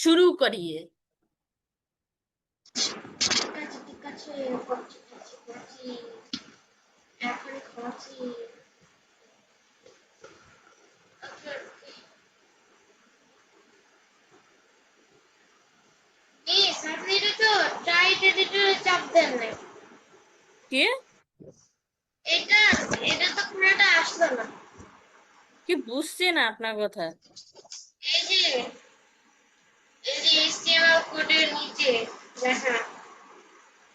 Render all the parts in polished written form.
শুরু করিয়ে। ঠিক আছে, করছি করছি করছি, এখনই খাচ্ছি। ওকে, মিস আপনি এটা তো টাইট এডিটরে চাপ দেন না। কে? এটা এটা তো পুরোটা আসলো না। কি বুঝছি না আপনার কথা। এই যে এই যে HTML কোডের নিচে দেখা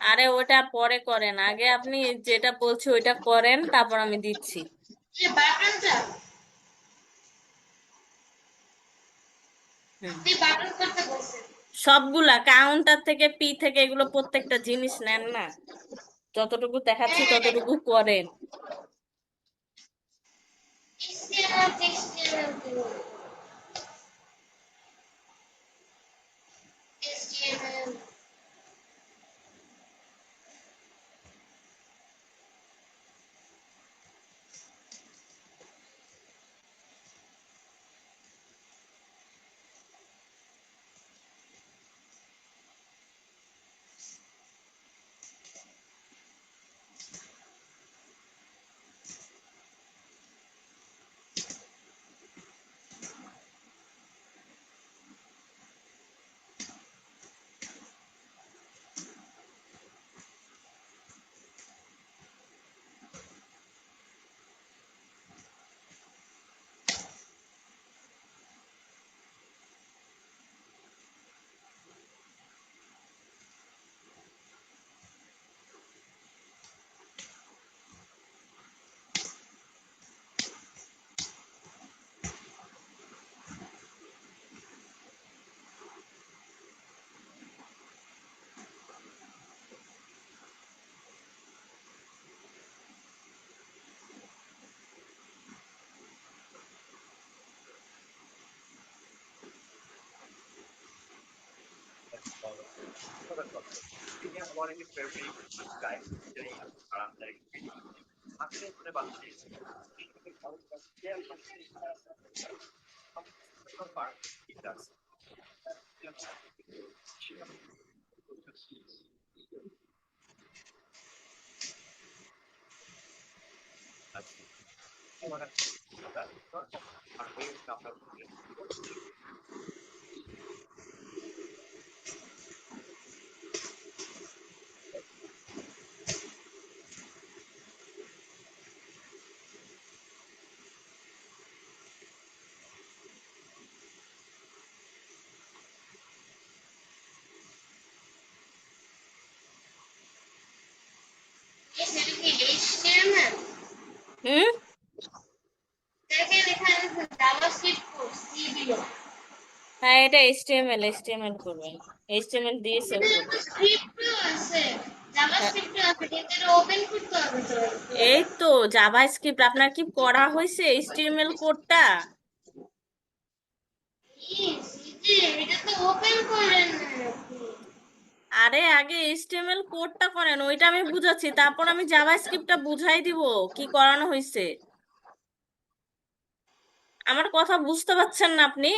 আরে ওটা পরে করেন, আগে আপনি যেটা বলছি ওইটা করেন, তারপর আমি দিচ্ছি। যে বাটনটা, হুম। আপনি বাটন করতে বলছেন। সবগুলা কাউন্টার থেকে পি থেকে এগুলো প্রত্যেকটা জিনিস নেন না, যতটুকু দেখাচ্ছি হ্যাঁ, ততটুকু করেন। HTML HTML সেটা কি HTML? হুম। দেখেন এখানে জাভাস্ক্রিপ্ট কোড সি দিল। হ্যাঁ, এটা এইচটিএমএল, এইচটিএমএল করবেন। এইচটিএমএল দিয়ে সেভ এখানে তো করবেন। স্ক্রিপ্টও আছে, হ্যাঁ, জাভাস্ক্রিপ্টও আছে, কিন্তু এটা ওপেন করতে হবে তো এই পুরোটা। তো জাভাস্ক্রিপ্ট আপনার কি করা হয়েছে এইচটিএমএল কোডটা? ইস, এই যে এটা তো ওপেন করেন না আপনি। আরে আগে এইচটিএমএল কোডটা করেন, ওইটা আমি বুঝাচ্ছি, তারপর আমি জাভাস্ক্রিপ্টটা বুঝাই দিব কি করানো হয়েছে। আমার কথা বুঝতে পারছেন না আপনি?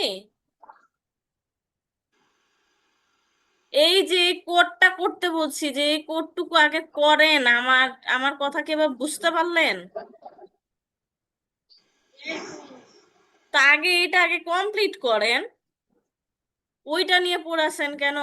এই যে কোডটা করতে বলছি, যে এই কোডটুকু আগে করেন, আমার আমার কথা কি এবার বুঝতে পারলেন? তা আগে এটা আগে কমপ্লিট করেন, ওইটা নিয়ে পড়াছেন কেন?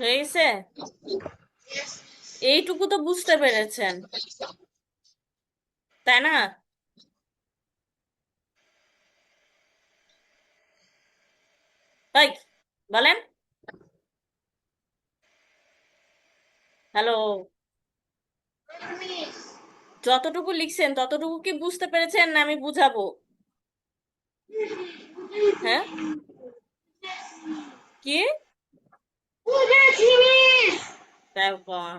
হয়েছে? yes, এইটুকু তো বুঝতে পেরেছেন, তাই না? তাই বলেন। হ্যালো? miss. যতটুকু লিখছেন ততটুকু কি বুঝতে পেরেছেন না আমি বুঝাবো? হ্যাঁ, কি? বুঝেছি মিস। তারপর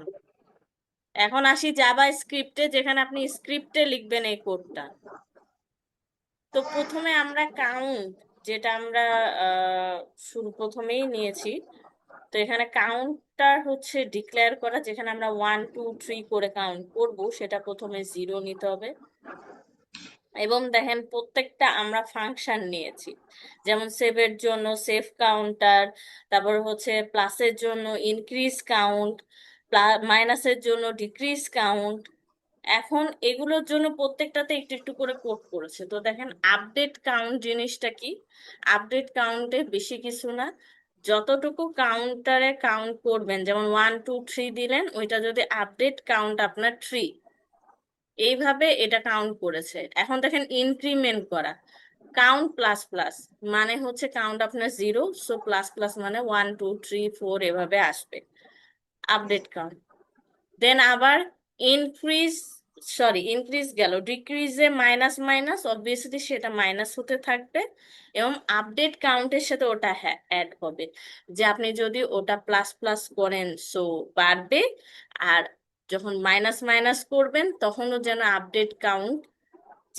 এখন আসি জাভা স্ক্রিপ্টে, যেখানে আপনি স্ক্রিপ্টে লিখবেন এই কোডটা। তো প্রথমে আমরা কাউন্ট, যেটা আমরা আহ, শুরু প্রথমেই নিয়েছি, তো এখানে কাউন্টটা হচ্ছে ডিক্লেয়ার করা, যেখানে আমরা 1 2 3 করে কাউন্ট করব, সেটা প্রথমে 0 নিতে হবে। এবং দেখেন প্রত্যেকটা আমরা ফাংশন নিয়েছি, যেমন সেভের জন্য সেভ কাউন্টার, তারপর হচ্ছে প্লাসের জন্য ইনক্রিজ কাউন্ট, মাইনাসের জন্য ডিক্রিজ কাউন্ট। এখন এগুলোর জন্য প্রত্যেকটাতে একটু একটু করে কোড করেছে। তো দেখেন আপডেট কাউন্ট জিনিসটা কি? আপডেট কাউন্টে বেশি কিছু না, যতটুকু কাউন্টারে কাউন্ট করবেন, যেমন 1 2 3 দিলেন, ওইটা যদি আপডেট কাউন্ট আপনার 3, এইভাবে এটা কাউন্ট করেছে। এখন দেখেন ইনক্রিমেন্ট করা, কাউন্ট প্লাস প্লাস, মানে হচ্ছে কাউন্ট আপনার 0, সো প্লাস প্লাস মানে 1 2 3 4 এভাবে আসবে আপডেট কাউন্ট। দেন আবার ইনক্রিজ, সরি ইনক্রিজ গেল, ডিক্রিজে মাইনাস মাইনাস, অবভিয়াসলি সেটা মাইনাস হতে থাকবে, এবং আপডেট কাউন্টের সাথে ওটা অ্যাড হবে, যে আপনি যদি ওটা প্লাস প্লাস করেন সো বাড়বে, আর যখন মাইনাস মাইনাস করবেন তখনও যেন আপডেট কাউন্ট,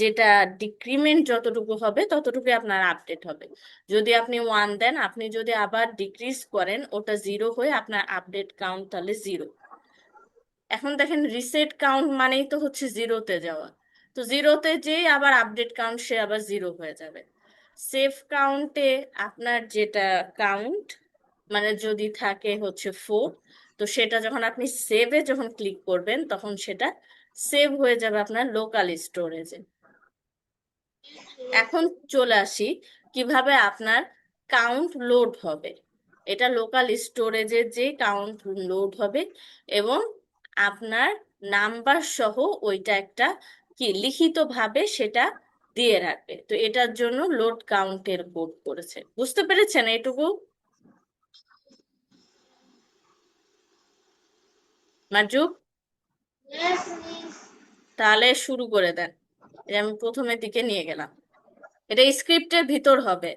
যেটা ডিক্রিমেন্ট যতটুকু হবে ততটুকু আপনার আপডেট হবে। যদি আপনি 1 দেন, আপনি যদি আবার ডিক্রিজ করেন, ওটা 0 হয়ে আপনার আপডেট কাউন্ট তাহলে 0। এখন দেখেন রিসেট কাউন্ট মানেই তো হচ্ছে 0-তে যাওয়া, তো 0-তে যেই আবার আপডেট কাউন্ট সে আবার 0 হয়ে যাবে। সেভ কাউন্টে আপনার যেটা কাউন্ট, মানে যদি থাকে হচ্ছে 4, তো সেটা যখন আপনি সেভে যখন ক্লিক করবেন তখন সেটা সেভ হয়ে যাবে আপনার লোকাল স্টোরেজে। এখন চলে আসি কিভাবে আপনার কাউন্ট লোড হবে। এটা লোকাল স্টোরেজে যে কাউন্ট লোড হবে, এবং আপনার নাম্বার সহ ওইটা একটা কি লিখিত ভাবে সেটা দিয়ে রাখবে। তো এটার জন্য লোড কাউন্টের কোড করেছে, বুঝতে পেরেছেন এইটুকু? Marzuk, Yes, miss. তাহলে শুরু করে দেন। এই যে আমি প্রথমের দিকে নিয়ে গেলাম, এটা স্ক্রিপ্টের ভিতর হবে।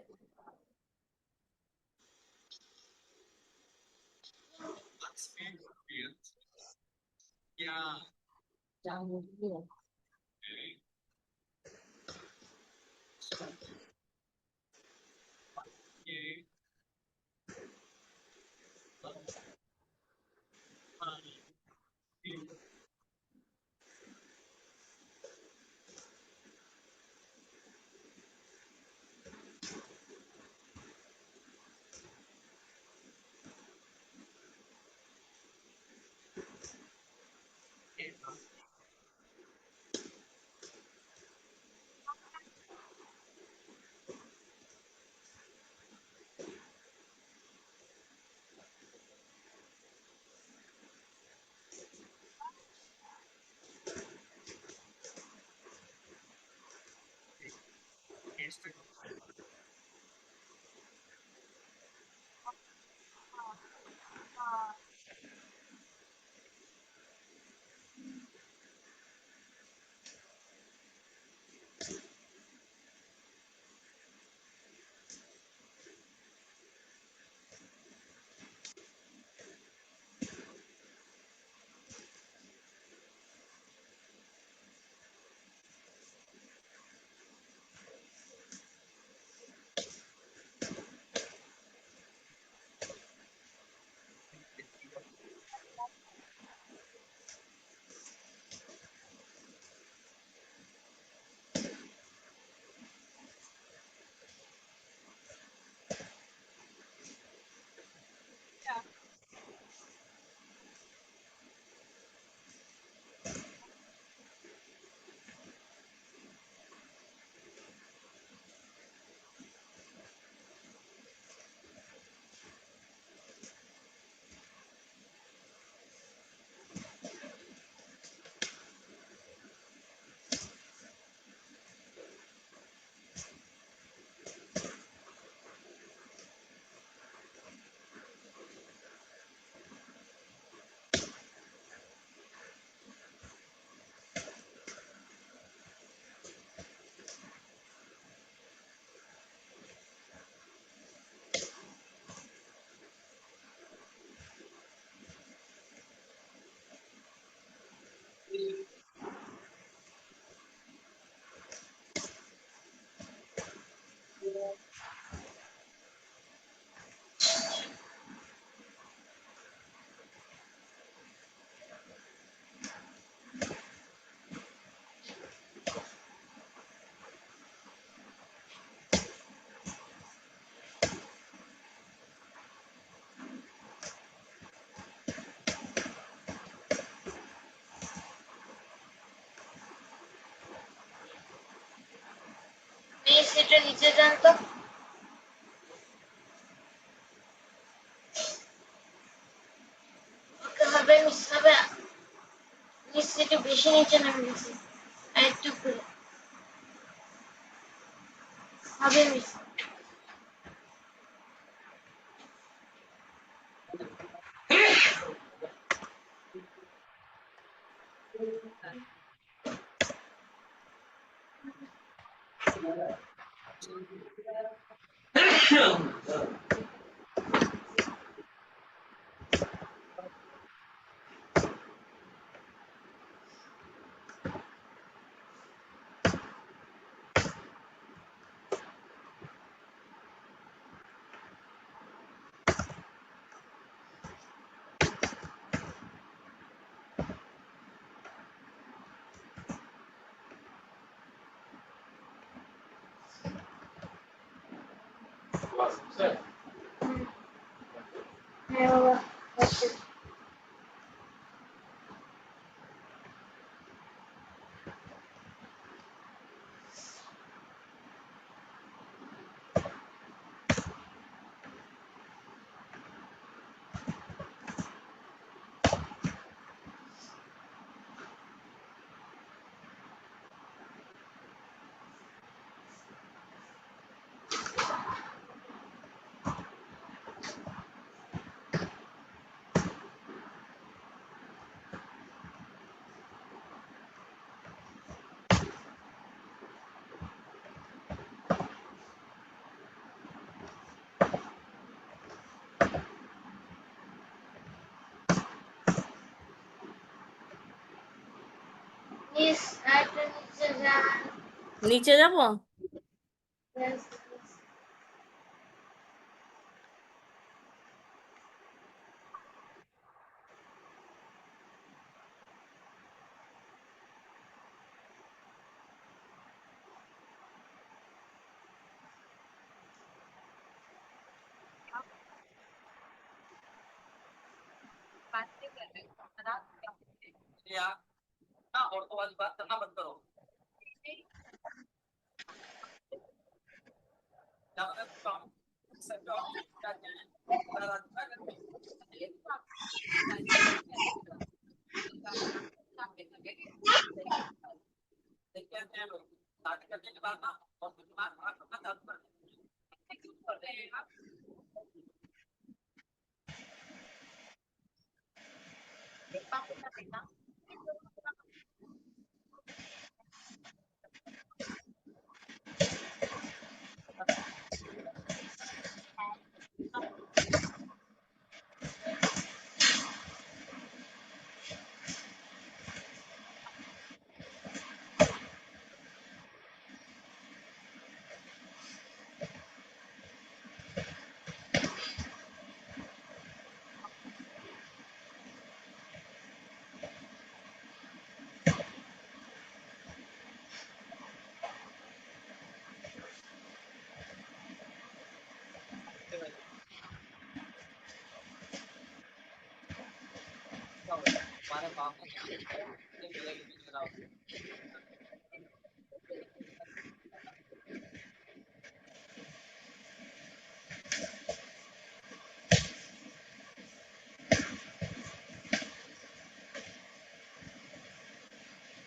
এটা নিচে যান তো। ওকে হবে মিস হবে। মিস একটু বেশি নিচে নামে গেছে। আর একটু করে হবে মিস। হ্যাঁ বাবা হচ্ছে। মিস আর একটু নিচে যান। নিচে যাব? ব্যাস।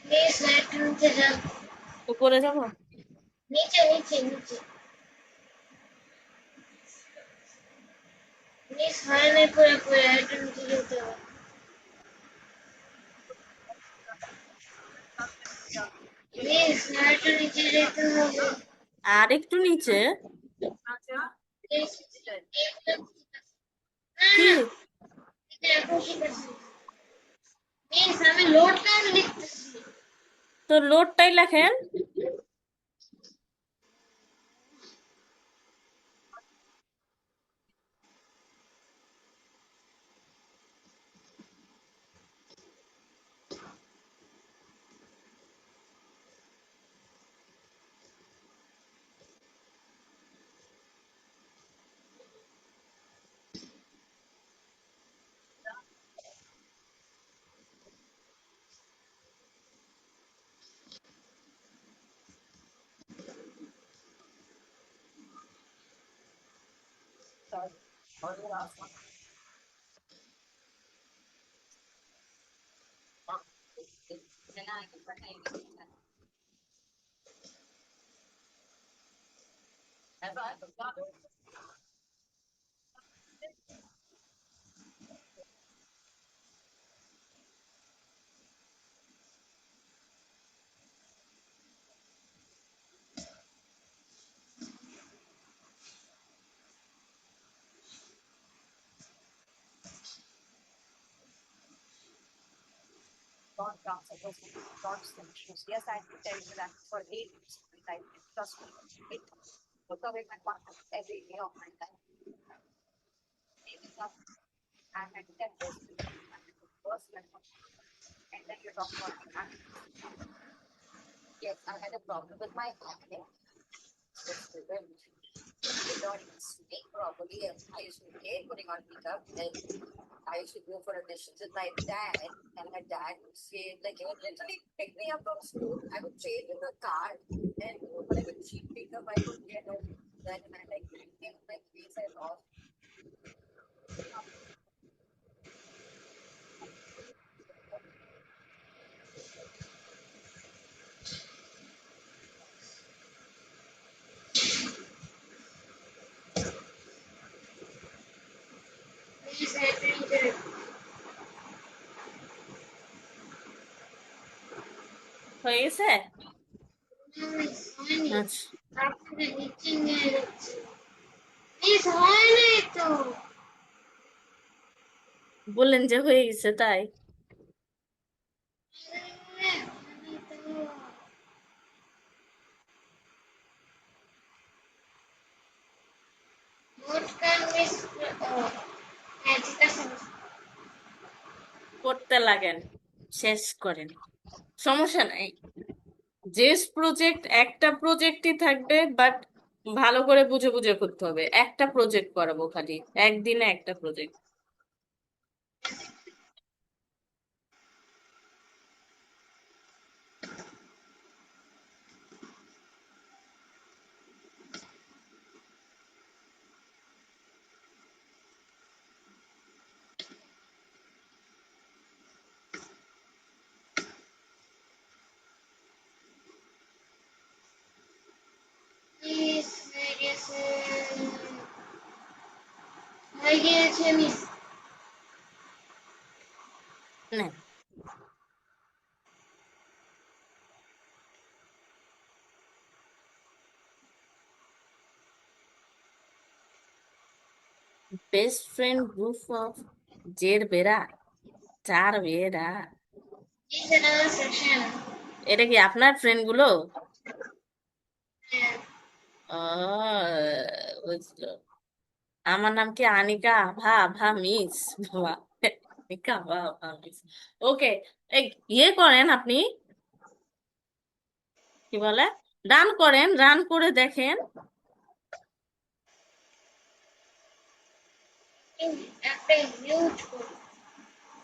মিস আর একটু নিচে যান। উপরে যাব? নিচে নিচে নিচে। মিস হয় নাই পরে পরে আর একটু নিচে যেতে হবে। মিস আর একটু নিচে যেতে হবে। আর একটু নিচে? মিস একদম না কি? না এটা এখন ঠিক আছে। মিস আমি লোড টাইম লিখতেছি। তো লোডটাই লেখেন। Please I read it. হয়ে গেছে? Please হয়নি। আচ্ছা, আপনাদের নিচে নিয়ে যাচ্ছে। প্লিজ হয় নাই তো। বললেন যে হয়ে গেছে তাই। হয়নি তো। What can we হ্যাঁ ঠিক আছে। করতে লাগেন, শেষ করেন, সমস্যা নাই। যে প্রজেক্ট একটা প্রজেক্টই থাকবে, বাট ভালো করে বুঝে বুঝে করতে হবে। একটা প্রজেক্ট করাবো খালি, একদিনে একটা প্রজেক্ট। প্লিজ হয়ে গিয়েছে মিস। না, বেস্ট ফ্রেন্ড গ্রুপ অফ জের বেরা, চার Bera. This is another section. এটা কি আপনার ফ্রেন্ড গুলো? হ্যাঁ, ও, বুঝলো। আমার নাম কি আনিকা আভা, আভা মিস, বাবা, আনিকা আভা, আভা মিস। ওকে, ইয়ে করেন আপনি, কি বলে, রান করেন, রান করে দেখেন। একটা হিউজ করে।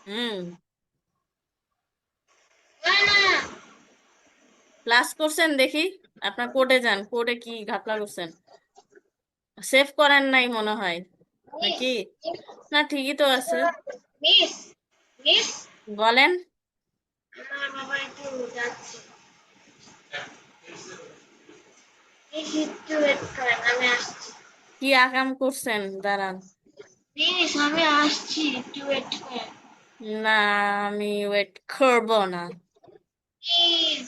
হুম, না না প্লাস করছেন দেখি, আপনার কোডে যান, কোডে কি ঘাপলা করছেন? সেভ করেন নাই মনে হয়, মিস নাকি? না, ঠিকই তো আছে। মিস মিস বলেন। আমার বাবা একটু যাচ্ছে। প্লিজ একটু ওয়েট করেন আমি আসছি। কি আকাম করছেন, দাঁড়ান। প্লিজ আমি আসছি একটু ওয়েট করেন। না, আমি ওয়েট করবো না। প্লিজ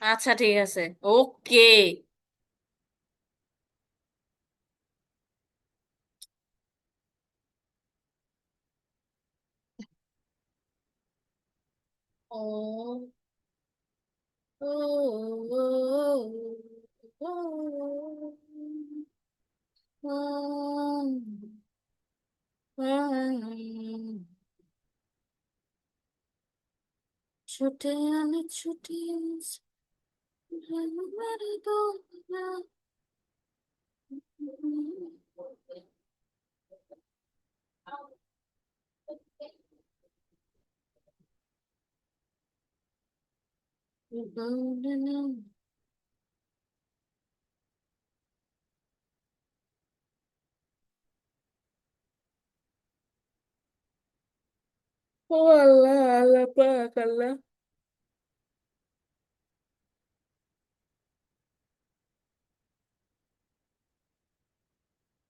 আচ্ছা, ঠিক আছে, ওকে। ও, ও, ও, ও, ছুটে আমি ছুটে ও আল্লাহ, আল্লাহ পাক, আল্লাহ।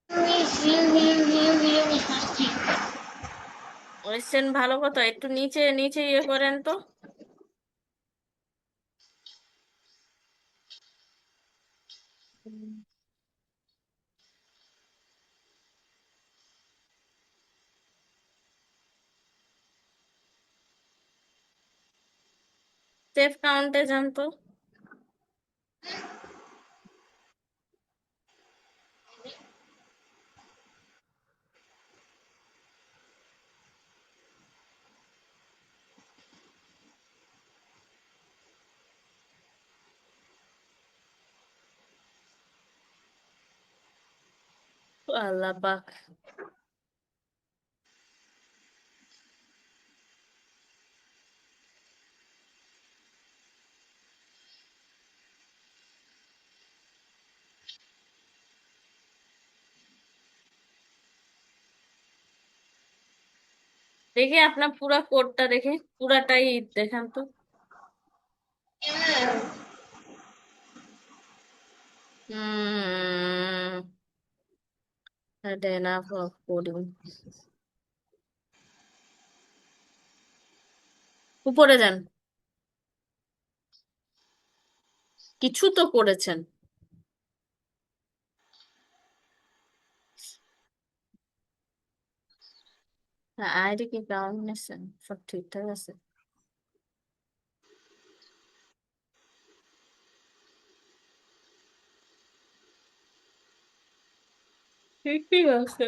আমি ঝিম ঝিম ঝিম ঝিম হাসছি। ওয়েস্টার্ন ভালো কথা, একটু নিচে নিচে ইয়ে করেন তো। সেফ কাউন্টে যান তো। ও আল্লাহ পাক। দেখি আপনার পুরা কোডটা দেখে, পুরাটাই দেখান তো। কেমন? হুম, enough of coding. উপরে যান, কিছু তো করেছেন। হ্যাঁ, আইডি কি কাউন্ট নিয়েছেন? সব ঠিকঠাক আছে? ঠিকই আছে।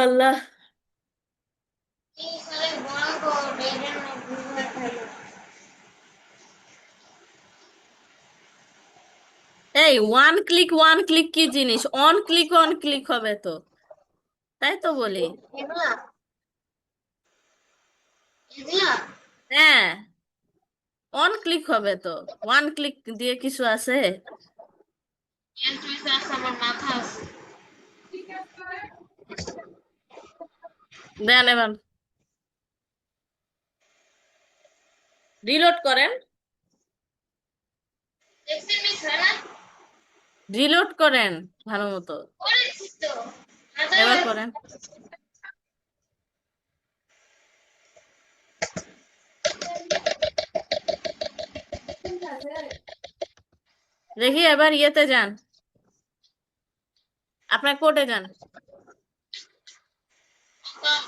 আল্লাহ। এই সালে ভয়ঙ্কর এই জন্য ঘুরে খাইলো। এই ওয়ান ক্লিক কি জিনিস? অন ক্লিক হবে তো, তাই তো বলি। এগুলা এগুলা হ্যাঁ, অন ক্লিক হবে তো। ওয়ান ক্লিক দিয়ে কিছু আছে? এর চুইতে আছে আমার মাথা আছে। দেন এবার, রিলোড করেন, দেখছেন মিস হয় না? রিলোড করেন ভালো মতো। করেছি তো হাজার। এবার করেন, দেখি এবার ইয়েতে যান, আপনার কোর্টে যান।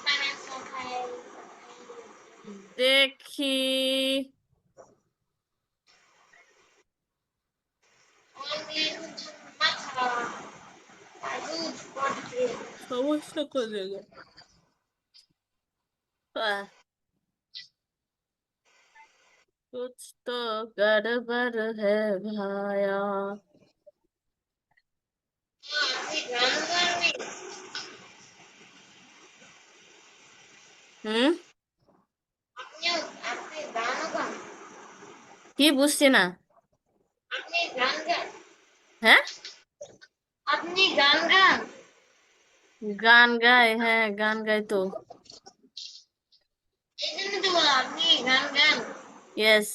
ফাইন্যান্স খাই দেখি, অনলি মাথা আজুজ বডি। সমস্যা কোন জায়গায়? আহ, कुछ तो गड़बड़ है भाया। আপনি গান গাননি? হুম, আপনিও আপনি গানও গান? কি বুঝছি না। আপনি গান গান? হ্যাঁ, আপনি গান গান? গান গায়, হ্যাঁ গান গাই তো। এই জন্য তো বলা আপনি গান গান। ইয়েস।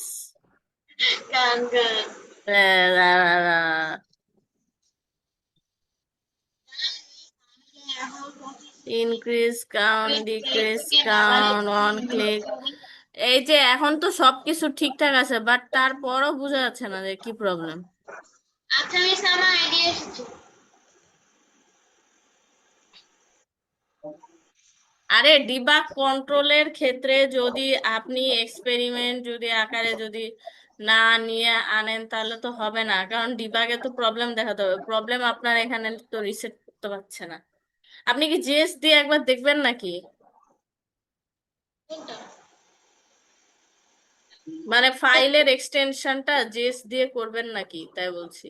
গান গান। ইনক্রিজ কাউন্ট, ডিক্রিজ থেকে বাবারে কাউন্ট, ওয়ান ক্লিক। এই যে এখন তো সবকিছু ঠিকঠাক আছে, বাট তারপরও বোঝা যাচ্ছে না যে কি প্রবলেম। আচ্ছা মিস আমার আইডিয়া এসেছে। আরে ডিবাগ কন্ট্রোলের ক্ষেত্রে যদি আপনি এক্সপেরিমেন্ট যদি আকারে যদি না নিয়ে আনেন তাহলে তো হবে না, কারণ ডিবাগে তো প্রবলেম দেখাতে হবে। প্রবলেম আপনার এখানে তো রিসেট করতে পারছে না। আপনি কি জিএস দিয়ে একবার দেখবেন নাকি? কোনটা? মানে ফাইলের এক্সটেনশনটা জিএস দিয়ে করবেন নাকি, তাই বলছি।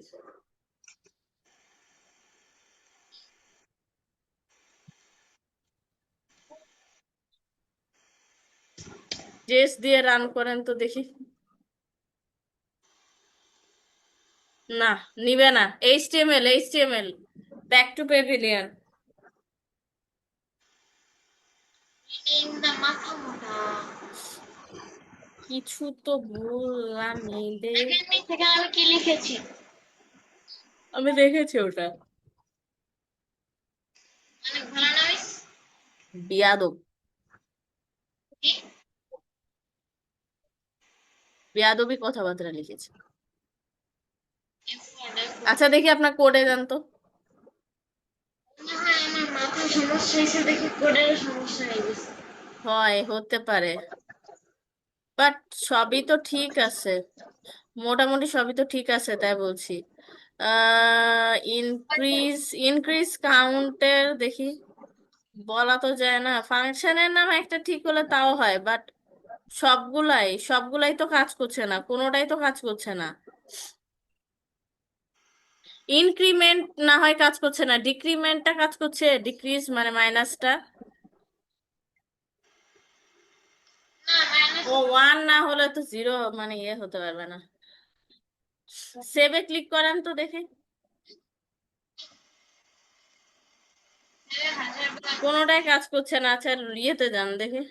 জিএস দিয়ে রান করেন তো দেখি। না, নিবে না। HTML back to Pavilion. in the মাথা মোটা। কিছু তো বললাম দেখেন নি সেখানে আমি কি লিখেছি? আমি দেখেছি ওটা। অনেক ভালো না মিস? বিয়াদব। কি? বিয়াদবি কথাবার্তা লিখেছে। F1, আচ্ছা দেখি আপনার কোডে যান তো। মনে হয় আমার মাথার সমস্যা হয়েছে দেখে কোডের সমস্যা হয়ে গেছে। হয়, হতে পারে, বাট সবই তো ঠিক আছে, মোটামুটি সবই তো ঠিক আছে, তাই বলছি। ইনক্রিজ ইনক্রিজ কাউন্টের দেখি, বলা তো যায় না, ফাংশনের নাম একটা ঠিক হলে তাও হয়, বাট সবগুলাই তো কাজ করছে না, কোনোটাই তো কাজ করছে না। ইনক্রিমেন্ট না হয় কাজ করছে না, ডিক্রিমেন্টটা কাজ করছে, ডিক্রিজ মানে মাইনাসটা। না মাইনাস। ও ওয়ান না হলে তো জিরো মানে ইয়ে হতে পারবে না। সেভে ক্লিক করেন তো দেখি। হাজার বার কোনোটাই কাজ করছে না, আচ্ছা ইয়েতে যান দেখি।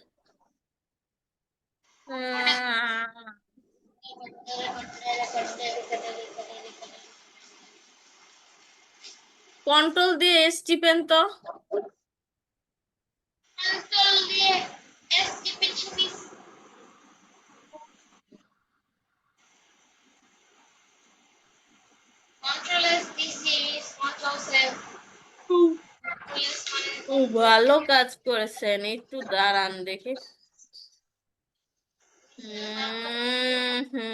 কন্ট্রোল দিয়ে এস টিপেন তো। কন্ট্রোল দিয়ে এস টিপেছি মিস। কন্ট্রোল এস দিছি মিস, কন্ট্রোল সেভ। হুম। কন্ট্রোল এস মানে ও ভালো কাজ করেছেন, একটু দাঁড়ান দেখি। হুম।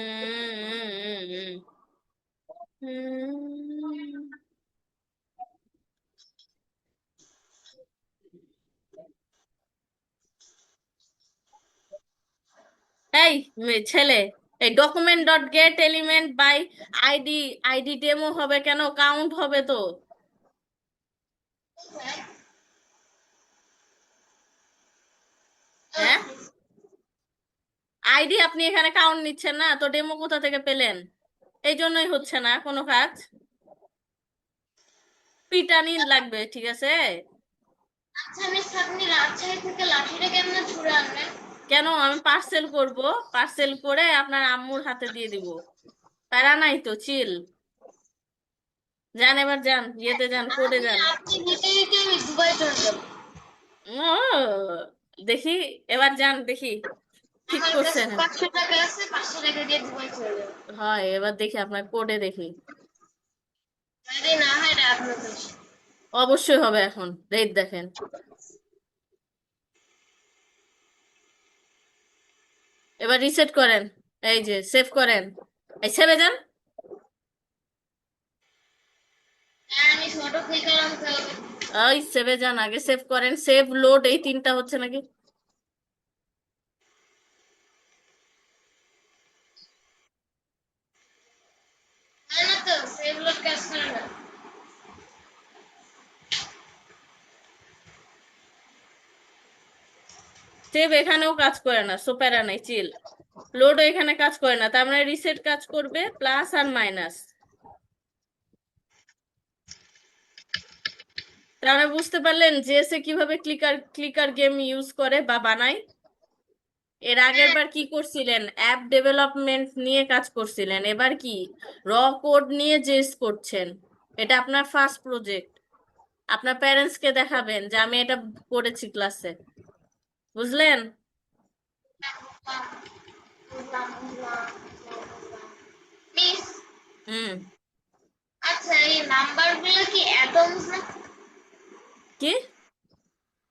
এই ছেলে, এই document dot get element by ID, ID demo হবে কেন, কাউন্ট হবে তো। হ্যাঁ, আইডি আপনি এখানে কাউন্ট নিচ্ছেন না তো, ডেমো কোথা থেকে পেলেন? এই জন্যই হচ্ছে না কোনো কাজ। পিটানি লাগবে, ঠিক আছে? আচ্ছা মিস, আপনি রাজশাহী থেকে লাঠিটা কেমনে ছুড়ে আনলেন? কেন, আমি পার্সেল করব, পার্সেল করে আপনার আম্মুর হাতে দিয়ে দিব, প্যারা নাই তো, চিল। যান এবার, যান ইয়েতে যান, কোডে আমি যান। আপনি দিতে দিতে আমি দুবাই চলে যাবো। ও দেখি, এবার যান দেখি, ঠিক আমার কাছে করছেন। 500 টাকা আছে, 500 টাকা দিয়ে দুবাই চলে যাবো। হয়, এবার দেখি আপনার কোডে দেখি। যদি না হয় এটা আপনার দোষ। অবশ্যই হবে, এখন রেট দেখেন। এবার রিসেট করেন, এই যে সেভ করেন, এই সেভে যান। হ্যাঁ আমি ছোট থেকে আনতে হবে। ওই সেভে যান, আগে সেভ করেন, সেভ লোড এই তিনটা হচ্ছে নাকি। হয় না তো, সেগুলোর কাজ করে না। সেভ এখানেও কাজ করে না, সো প্যারা নাই, চিল। লোডও এখানে কাজ করে না, তার মানে রিসেট কাজ করবে, প্লাস আর মাইনাস। তার মানে বুঝতে পারলেন জেএসএ কিভাবে ক্লিকার ক্লিকার গেম ইউজ করে বা বানায়। এর আগের হ্যাঁ, বার কি করছিলেন, অ্যাপ ডেভেলপমেন্ট নিয়ে কাজ করছিলেন, এবার কি র কোড নিয়ে জেস করছেন। এটা আপনার ফার্স্ট প্রজেক্ট, আপনার প্যারেন্টস কে দেখাবেন যে আমি এটা করেছি ক্লাসে, বুঝলেন? বুঝলাম, বুঝলাম। মিস, হুম। আচ্ছা এই নাম্বার গুলো কি অ্যাটমস না? কি?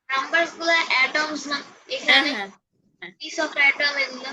নাম্বার গুলো অ্যাটমস না? হ্যাঁ এখানে হ্যাঁ হ্যাঁ। পিস অফ অ্যাটম এগুলো।